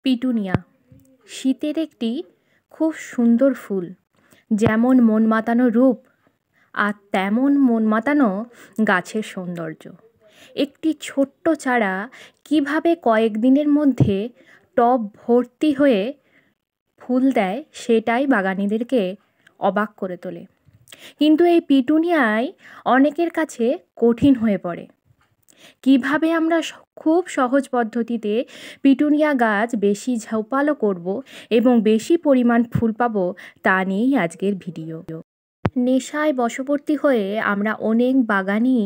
Petunia শীতের একটি খুব সুন্দর ফুল। যেমন মন মাতানো রূপ আর তেমন মন মাতানো গাছের সৌন্দর্য। একটি ছোট্ট চারা কিভাবে কয়েকদিনের মধ্যে টব ভর্তি হয়ে ফুল দেয় সেটাই বাগানীদেরকে অবাক করে তোলে। কিন্তু এই পিটুনিয়ায় অনেকের কাছে কঠিন হয়ে পড়ে। কিভাবে আমরা খুব সহজ পদ্ধতিতে পিটুনিয়া গাছ বেশি ঝোপালো করব এবং বেশি পরিমাণ ফুল পাবো তা নিয়েই আজকের ভিডিও। নেশায় বশবর্তী হয়ে আমরা অনেক বাগানি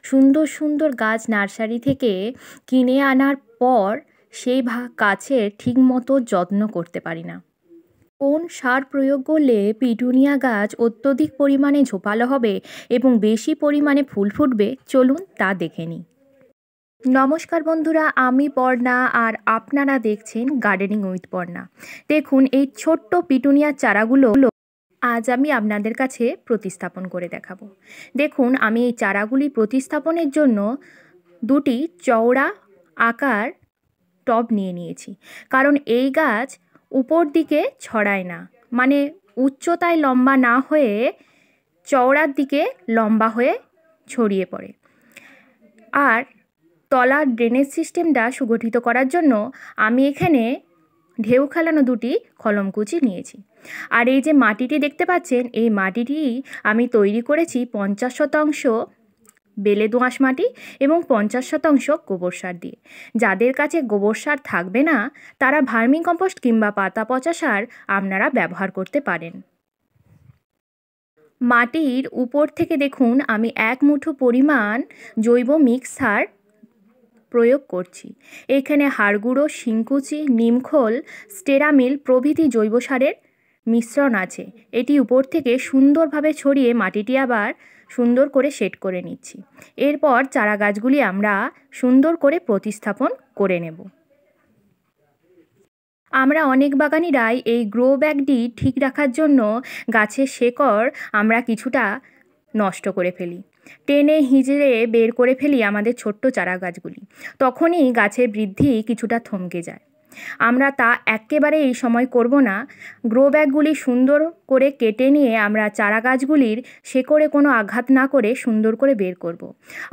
সুন্দর সুন্দর গাছ নার্সারি থেকে কিনে আনার পর সেই গাছের ঠিকমতো যত্ন করতে পারি না। কোন সার প্রয়োগ করলে পিটুনিয়া গাছ অত্যধিক পরিমাণে ঝোপালো হবে এবং বেশি পরিমাণে ফুল ফুটবে, চলুন তা দেখে নিই। নমস্কার বন্ধুরা, আমি পর্ণা আর আপনারা দেখছেন গার্ডেনিং উইথ পর্ণা। দেখুন এই ছোট্ট পিটুনিয়ার চারাগুলো আজ আমি আপনাদের কাছে প্রতিস্থাপন করে দেখাবো। দেখুন আমি এই চারাগুলি প্রতিস্থাপনের জন্য দুটি চওড়া আকার টব নিয়ে নিয়েছি, কারণ এই গাছ উপর দিকে ছড়ায় না, মানে উচ্চতায় লম্বা না হয়ে চওড়ার দিকে লম্বা হয়ে ছড়িয়ে পড়ে। আর তলার ড্রেনেজ সিস্টেমটা সুগঠিত করার জন্য আমি এখানে ঢেউ খেলানো দুটি কলমকুচি নিয়েছি। আর এই যে মাটিটি দেখতে পাচ্ছেন, এই মাটিটি আমি তৈরি করেছি 50% বেলে দোআঁশ মাটি এবং 50% গোবর সার দিয়ে। যাদের কাছে গোবর সার থাকবে না তারা ভার্মি কম্পোস্ট কিংবা পাতা পচা সার আপনারা ব্যবহার করতে পারেন। মাটির উপর থেকে দেখুন আমি 1 মুঠো পরিমাণ জৈব মিক্স সার প্রয়োগ করছি। এখানে হাড়গুঁড়ো, শিংকুচি, নিমখোল, স্টেরামিল প্রভৃতি জৈব সারের মিশ্রণ আছে। এটি উপর থেকে সুন্দরভাবে ছড়িয়ে মাটিটি আবার সুন্দর করে সেট করে নিচ্ছি। এরপর চারা গাছগুলি আমরা সুন্দর করে প্রতিস্থাপন করে নেব। আমরা অনেক বাগানিরাই এই গ্রো ব্যাগটি ঠিক রাখার জন্য গাছের শেকড় আমরা কিছুটা নষ্ট করে ফেলি, টেনে হিঁচড়ে বের করে ফেলি আমাদের ছোট্ট চারা গাছগুলি। তখনই গাছের বৃদ্ধি কিছুটা থমকে যায়। আমরা তা একেবারে এই সময় করব না। গ্রো ব্যাগগুলি সুন্দর করে কেটে নিয়ে আমরা চারা গাছগুলির শেকড়ে কোনো আঘাত না করে সুন্দর করে বের করব।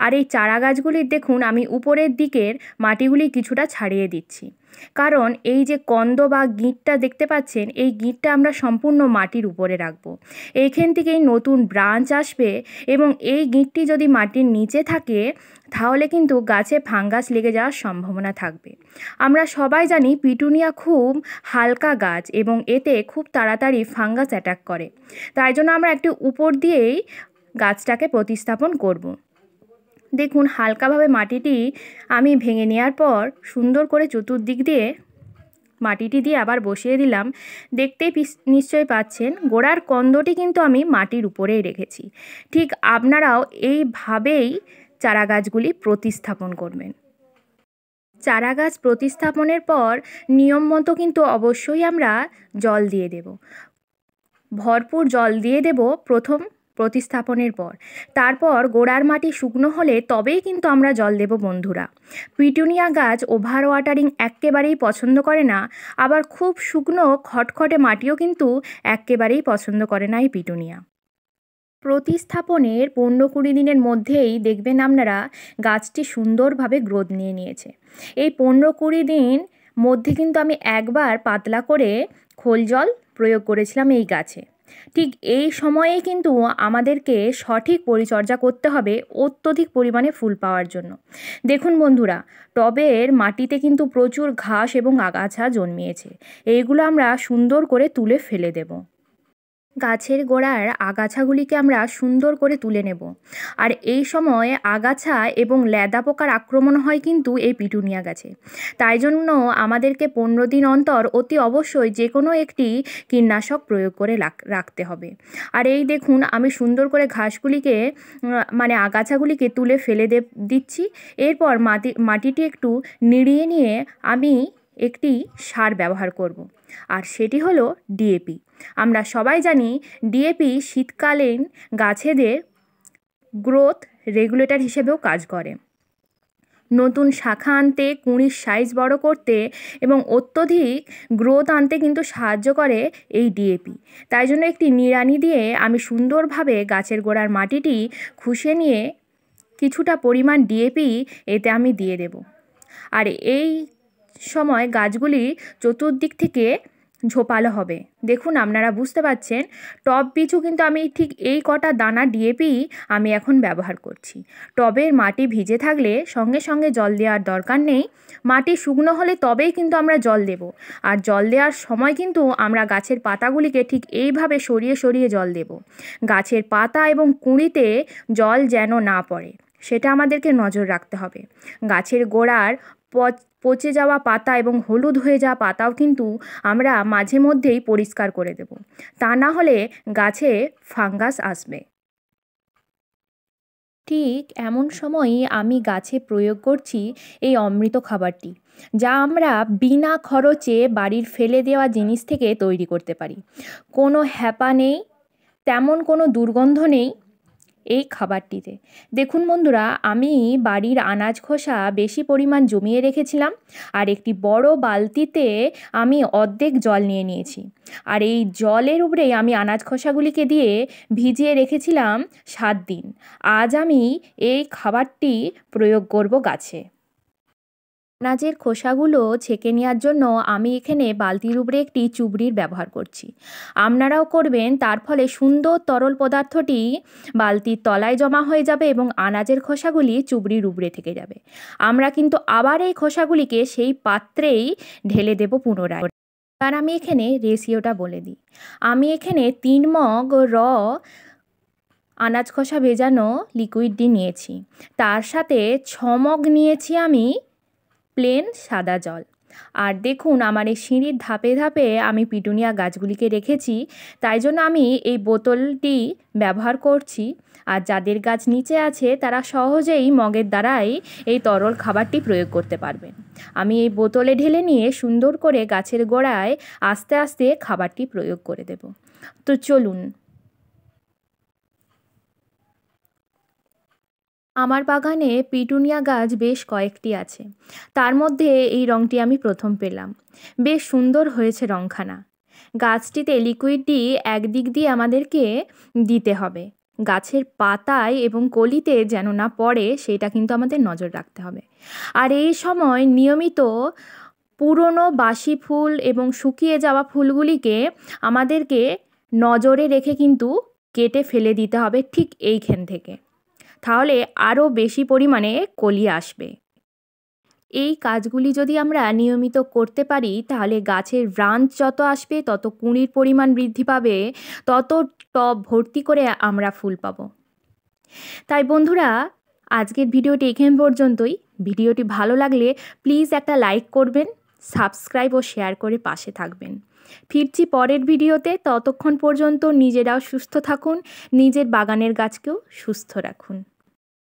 আর এই চারা গাছগুলির দেখুন আমি উপরের দিকের মাটিগুলি কিছুটা ছাড়িয়ে দিচ্ছি, কারণ এই যে কন্দ বা গিঁটটা দেখতে পাচ্ছেন, এই গিঁটটা আমরা সম্পূর্ণ মাটির উপরে রাখবো। এইখান থেকেই নতুন ব্রাঞ্চ আসবে এবং এই গিঁটটি যদি মাটির নিচে থাকে তাহলে কিন্তু গাছে ফাঙ্গাস লেগে যাওয়ার সম্ভাবনা থাকবে। আমরা সবাই জানি পিটুনিয়া খুব হালকা গাছ এবং এতে খুব তাড়াতাড়ি ফাঙ্গাস অ্যাটাক করে। তাই জন্য আমরা একটু উপর দিয়েই গাছটাকে প্রতিস্থাপন করব। দেখুন হালকাভাবে মাটিটি আমি ভেঙে নেওয়ার পর সুন্দর করে চতুর্দিক দিয়ে মাটিটি দিয়ে আবার বসিয়ে দিলাম। দেখতেই নিশ্চয়ই পাচ্ছেন গোড়ার কন্দটি কিন্তু আমি মাটির উপরেই রেখেছি। ঠিক আপনারাও এইভাবেই চারা গাছগুলি প্রতিস্থাপন করবেন। চারা গাছ প্রতিস্থাপনের পর নিয়ম মতো কিন্তু অবশ্যই আমরা জল দিয়ে দেব। ভরপুর জল দিয়ে দেব প্রথম প্রতিস্থাপনের পর। তারপর গোড়ার মাটি শুকনো হলে তবেই কিন্তু আমরা জল দেব বন্ধুরা। পিটুনিয়া গাছ ওভার ওয়াটারিং একেবারেই পছন্দ করে না, আবার খুব শুকনো খটখটে মাটিও কিন্তু একেবারেই পছন্দ করে না এই পিটুনিয়া। প্রতিস্থাপনের 15-20 দিনের মধ্যেই দেখবেন আপনারা গাছটি সুন্দরভাবে গ্রোথ নিয়ে নিয়েছে। এই 15-20 দিন মধ্যে কিন্তু আমি একবার পাতলা করে খোল জল প্রয়োগ করেছিলাম এই গাছে। ঠিক এই সময়েই কিন্তু আমাদেরকে সঠিক পরিচর্যা করতে হবে অত্যধিক পরিমাণে ফুল পাওয়ার জন্য। দেখুন বন্ধুরা, টবের মাটিতে কিন্তু প্রচুর ঘাস এবং আগাছা জন্মিয়েছে। এইগুলো আমরা সুন্দর করে তুলে ফেলে দেব। গাছের গোড়ার আগাছাগুলিকে আমরা সুন্দর করে তুলে নেব। আর এই সময় আগাছা এবং ল্যাদা পোকার আক্রমণ হয় কিন্তু এই পিটুনিয়া গাছে। তাই জন্য আমাদেরকে 15 দিন অন্তর অতি অবশ্যই যে কোনো একটি কীটনাশক প্রয়োগ করে রাখতে হবে। আর এই দেখুন আমি সুন্দর করে ঘাসগুলিকে মানে আগাছাগুলিকে তুলে ফেলে দিচ্ছি। এরপর মাটিটি একটু নিড়িয়ে নিয়ে আমি একটি সার ব্যবহার করব, আর সেটি হলো ডিএপি। আমরা সবাই জানি ডিএপি শীতকালীন গাছেদের গ্রোথ রেগুলেটর হিসেবেও কাজ করে। নতুন শাখা আনতে, কুঁড়ির সাইজ বড় করতে এবং অত্যধিক গ্রোথ আনতে কিন্তু সাহায্য করে এই ডিএপি। তাই জন্য একটি নিড়ানি দিয়ে আমি সুন্দরভাবে গাছের গোড়ার মাটিটি খুশে নিয়ে কিছুটা পরিমাণ ডিএপি এতে আমি দিয়ে দেব। আর এই সময় গাছগুলি চতুর্দিক থেকে ঝোপালো হবে। দেখুন আপনারা বুঝতে পারছেন, টব পিছু কিন্তু আমি ঠিক এই কটা দানা ডিএপি আমি এখন ব্যবহার করছি। টবের মাটি ভিজে থাকলে সঙ্গে সঙ্গে জল দেওয়ার দরকার নেই। মাটি শুকনো হলে তবেই কিন্তু আমরা জল দেব। আর জল দেওয়ার সময় কিন্তু আমরা গাছের পাতাগুলিকে ঠিক এইভাবে সরিয়ে সরিয়ে জল দেব। গাছের পাতা এবং কুঁড়িতে জল যেন না পড়ে, সেটা আমাদেরকে নজর রাখতে হবে। গাছের গোড়ার পচে যাওয়া পাতা এবং হলুদ হয়ে যাওয়া পাতাও কিন্তু আমরা মাঝে মধ্যেই পরিষ্কার করে দেব, তা না হলে গাছে ফাঙ্গাস আসবে। ঠিক এমন সময়ই আমি গাছে প্রয়োগ করছি এই অমৃত খাবারটি, যা আমরা বিনা খরচে বাড়ির ফেলে দেওয়া জিনিস থেকে তৈরি করতে পারি। কোনো হ্যাপা নেই, তেমন কোনো দুর্গন্ধ নেই এই খাবারটিতে। দেখুন বন্ধুরা, আমি বাড়ির আনাজ খোসা বেশি পরিমাণ জমিয়ে রেখেছিলাম, আর একটি বড় বালতিতে আমি অর্ধেক জল নিয়ে নিয়েছি। আর এই জলের উপরেই আমি আনাজ খোসাগুলিকে দিয়ে ভিজিয়ে রেখেছিলাম 7 দিন। আজ আমি এই খাবারটি প্রয়োগ করব গাছে। আনাজের খোসাগুলো ছেঁকে নেওয়ার জন্য আমি এখানে বালতির উপরে একটি চুবড়ির ব্যবহার করছি। আপনারাও করবেন, তার ফলে সুন্দর তরল পদার্থটি বালতির তলায় জমা হয়ে যাবে এবং আনাজের খোসাগুলি চুবড়ির উপরে থেকে যাবে। আমরা কিন্তু আবার এই খোসাগুলিকে সেই পাত্রেই ঢেলে দেব পুনরায়। আর আমি এখানে রেশিওটা বলে দিই। আমি এখানে 3 মগ আনাজ খোসা ভেজানো লিকুইড ডি নিয়েছি, তার সাথে 6 মগ নিয়েছি আমি প্লেন সাদা জল। আর দেখুন, আমার এই সিঁড়ির ধাপে ধাপে আমি পিটুনিয়া গাছগুলিকে রেখেছি, তাই জন্য আমি এই বোতলটি ব্যবহার করছি। আর যাদের গাছ নিচে আছে তারা সহজেই মগের দ্বারাই এই তরল খাবারটি প্রয়োগ করতে পারবেন। আমি এই বোতলে ঢেলে নিয়ে সুন্দর করে গাছের গোড়ায় আস্তে আস্তে খাবারটি প্রয়োগ করে দেব। তো চলুন। আমার বাগানে পিটুনিয়া গাছ বেশ কয়েকটি আছে, তার মধ্যে এই রঙটি আমি প্রথম পেলাম। বেশ সুন্দর হয়েছে রঙখানা। গাছটিতে লিকুইডটি একদিক দিয়ে আমাদেরকে দিতে হবে, গাছের পাতায় এবং কলিতে যেন না পড়ে, সেটা কিন্তু আমাদের নজর রাখতে হবে। আর এই সময় নিয়মিত পুরনো বাসি ফুল এবং শুকিয়ে যাওয়া ফুলগুলিকে আমাদেরকে নজরে রেখে কিন্তু কেটে ফেলে দিতে হবে ঠিক এইখান থেকে, তাহলে আরও বেশি পরিমাণে কলি আসবে। এই কাজগুলি যদি আমরা নিয়মিত করতে পারি, তাহলে গাছের ব্রাঞ্চ যত আসবে তত কুঁড়ির পরিমাণ বৃদ্ধি পাবে, তত টব ভর্তি করে আমরা ফুল পাবো। তাই বন্ধুরা, আজকের ভিডিওটি এখান পর্যন্তই। ভিডিওটি ভালো লাগলে প্লিজ একটা লাইক করবেন, সাবস্ক্রাইব ও শেয়ার করে পাশে থাকবেন। ফিরছি পরের ভিডিওতে। ততক্ষণ পর্যন্ত নিজেরাও সুস্থ থাকুন, নিজের বাগানের গাছকেও সুস্থ রাখুন।